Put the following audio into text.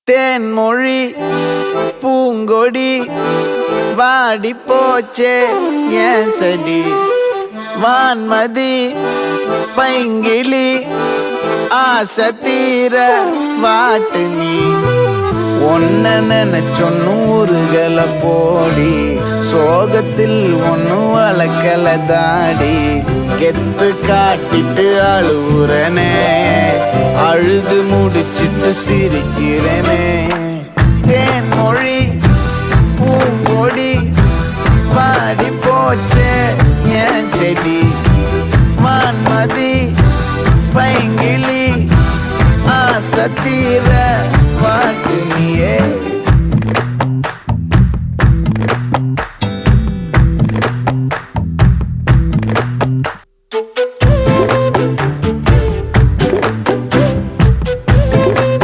தேன்மொழி பூங்கொடி வாடி போச்சே ஏன் செடி வான்மதி பைங்கிளி ஆசை தீர வாட்டு நீ ஒன்ன நினைச்சொன்னூறுகளை போடி சோகத்தில் ஒன்னும் வளர்க்கல தாடி கெத்து காட்டிட்டு அழுவுறனே அழுது முடிச்சிட்டு சிரிக்கிறனே தேன்மொழி பூங்கொடி வாடி போச்சே ஏன் செடி வான்மதி பைங்கிளி ஆசை தீர வாட்டு நீயே